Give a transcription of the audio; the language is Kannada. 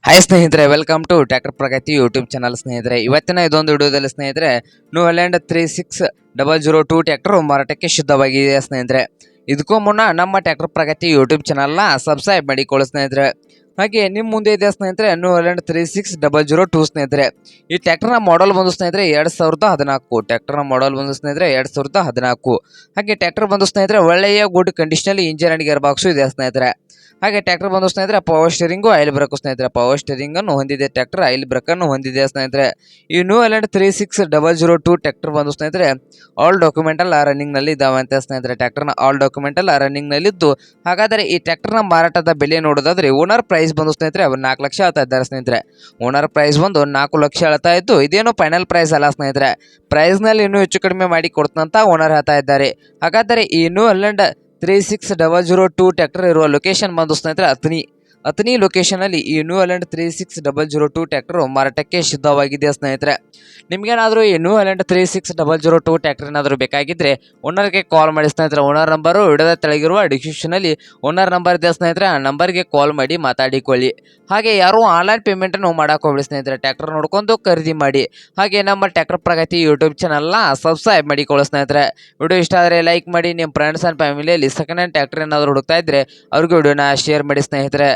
ಹಾಯ್ ಸ್ನೇಹಿತರೆ, welcome to tractor Pragati YouTube channel. ಸ್ನೇಹಿತರೆ, ಇವತ್ತಿನ ಇದೊಂದು ವಿಡಿಯೋದಲ್ಲಿ ಸ್ನೇಹಿತರೆ ನ್ಯೂ ಹೈಲ್ಯಾಂಡ್ 3602 ಟ್ರ್ಯಾಕ್ಟರ್ ಮಾರಾಟಕ್ಕೆ ಶುದ್ಧವಾಗಿದೆ. ಸ್ನೇಹಿತರೆ, ಇದಕ್ಕೂ ಮುನ್ನ ನಮ್ಮ ಟ್ರ್ಯಾಕ್ಟರ್ ಪ್ರಗತಿ ಯೂಟ್ಯೂಬ್ ಚಾನಲ್ನ ಸಬ್ಸ್ಕ್ರೈಬ್ ಮಾಡಿಕೊಳ್ಳಿ ಸ್ನೇಹಿತರೆ. ಹಾಗೆ ನಿಮ್ಮ ಮುಂದೆ ಇದೆ ಸ್ನೇಹಿತರೆ ನ್ಯೂ ಹೈಲ್ಯಾಂಡ್ 3602 ಸ್ನೇಹಿತರೆ. ಈ ಟ್ರ್ಯಾಕ್ಟರ್ನ ಮಾಡಲ್ ಬಂದು ಸ್ನೇಹಿತರೆ 2014. ಟ್ರ್ಯಾಕ್ಟರ್ನ ಮಾಡಲ್ ಬಂದು ಸ್ನೇಹಿತರೆ 2014. ಹಾಗೆ ಟ್ರ್ಯಾಕ್ಟರ್ ಬಂದು ಸ್ನೇಹಿತರೆ ಒಳ್ಳೆಯ ಗುಡ್ ಕಂಡೀಷನಲ್ಲಿ ಇಂಜಿನ್ ಅಂಡ್ ಗೇರ್ ಬಾಕ್ಸು ಇದೆ ಸ್ನೇಹಿತರೆ. ಹಾಗೆ ಟ್ರ್ಯಾಕ್ಟರ್ ಬಂದು ಸ್ನೇಹಿತರೆ ಪವರ್ ಸ್ಟೇರಿಂಗು ಆಯಿಲ್ ಬ್ರೇಕು ಸ್ನೇಹಿತರೆ. ಪವರ್ ಸ್ಟೇರಿಂಗ್ ಅನ್ನು ಹೊಂದಿದೆ ಟ್ರ್ಯಾಕ್ಟರ್, ಆಯಿಲ್ ಬ್ರೇಕ್ ಅನ್ನು ಹೊಂದಿದೆ ಸ್ನೇಹಿತರೆ. ಈ ನ್ಯೂ ಹೈಲ್ಯಾಂಡ್ 3602 ಟ್ರ್ಯಾಕ್ಟರ್ ಬಂದು ಸ್ನೇಹಿತರೆ ಆಲ್ ಡಾಕ್ಯುಮೆಂಟ್ ಎಲ್ಲ ರನ್ನಿಂಗ್ ನಲ್ಲಿ ಇದಾವೆ ಅಂತ ಸ್ನೇಹಿತರೆ. ಟ್ರ್ಯಾಕ್ಟರ್ನ ಆಲ್ ಡಾಕ್ಯುಮೆಂಟ್ ಎಲ್ಲ ರನ್ನಿಂಗ್ ನಲ್ಲಿದ್ದು, ಹಾಗಾದರೆ ಈ ಟ್ರ್ಯಾಕ್ಟರ್ನ ಮಾರಾಟದ ಬೆಲೆ ನೋಡೋದಾದ್ರೆ ಓನರ್ ಪ್ರೈಸ್ ಬಂದು ಸ್ನೇಹಿತರೆ 4 ಲಕ್ಷ ಹೇಳ್ತಾ ಇದ್ದಾರೆ ಸ್ನೇಹಿತರೆ. ಓನರ್ ಪ್ರೈಸ್ ಬಂದು 4 ಲಕ್ಷ ಹೇಳ್ತಾ ಇದ್ದು, ಇದೇನು ಫೈನಲ್ ಪ್ರೈಸ್ ಅಲ್ಲ ಸ್ನೇಹಿತರೆ. ಪ್ರೈಸ್ ನಲ್ಲಿ ಇನ್ನೂ ಹೆಚ್ಚು ಕಡಿಮೆ ಮಾಡಿ ಕೊಡ್ತಂತ ಓನರ್ ಹೇಳ್ತಾ ಇದ್ದಾರೆ. ಹಾಗಾದರೆ ಈ ನ್ಯೂ ಹೈಲ್ಯಾಂಡ್ 3602 ಟ್ರ್ಯಾಕ್ಟರ್ ಇರುವ ಲೊಕೇಶನ್ ಬಂದು ಸ್ನೇಹಿತರೆ ಅತನಿ ಲೊಕೇಶನ್ ಅಲ್ಲಿ ಈ ನ್ಯೂ ಹೈಲ್ಯಾಂಡ್ 3602 ಟ್ರ್ಯಾಕ್ಟರ್ ಮಾರಾಟಕ್ಕೆ ಸಿದ್ಧವಾಗಿದೆ ಸ್ನೇಹಿತರೆ. ನಿಮ್ಗೇನಾದರೂ ಈ ನ್ಯೂ ಹೈಲ್ಯಾಂಡ್ 3602 ಟ್ರ್ಯಾಕ್ಟರ್ ಏನಾದರೂ ಬೇಕಾಗಿದ್ರೆ ಓನರ್ಗೆ ಕಾಲ್ ಮಾಡಿ ಸ್ನೇಹಿತರೆ. ಓನರ್ ನಂಬರು ವಿಡಿಯೋದ ತೆಳಗಿರುವ ಡಿಸ್ಕ್ರಿಪ್ಷನ್ ಅಲ್ಲಿ ಓನರ್ ನಂಬರ್ ಇದೆ ಸ್ನೇಹಿತರೆ. ಆ ನಂಬರ್ಗೆ ಕಾಲ್ ಮಾಡಿ ಮಾತಾಡಿಕೊಳ್ಳಿ. ಹಾಗೆ ಯಾರು ಆನ್ಲೈನ್ ಪೇಮೆಂಟ್ ಅನ್ನು ಮಾಡಕ್ಕೆ ಹೋಗ್ಬೇಡಿ ಸ್ನೇಹಿತರೆ. ಟ್ರ್ಯಾಕ್ಟರ್ ನೋಡ್ಕೊಂಡು ಖರೀದಿ ಮಾಡಿ. ಹಾಗೆ ನಮ್ಮ ಟ್ರ್ಯಾಕ್ಟರ್ ಪ್ರಗತಿ ಯೂಟ್ಯೂಬ್ ಚಾನಲ್ನ ಸಬ್ಸ್ಕ್ರೈಬ್ ಮಾಡಿಕೊಳ್ಳಿ ಸ್ನೇಹಿತರೆ. ವಿಡಿಯೋ ಇಷ್ಟ ಆದರೆ ಲೈಕ್ ಮಾಡಿ. ನಿಮ್ಮ ಫ್ರೆಂಡ್ಸ್ ಆ್ಯಂಡ್ ಫ್ಯಾಮಿಲಿಯಲ್ಲಿ ಸೆಕೆಂಡ್ ಹ್ಯಾಂಡ್ ಟ್ರ್ಯಾಕ್ಟರ್ ಏನಾದರೂ ಹುಡುಕ್ತಾ ಇದ್ರೆ ಅವ್ರಿಗೆ ವಿಡಿಯೋನ ಶೇರ್ ಮಾಡಿ ಸ್ನೇಹಿತರೆ.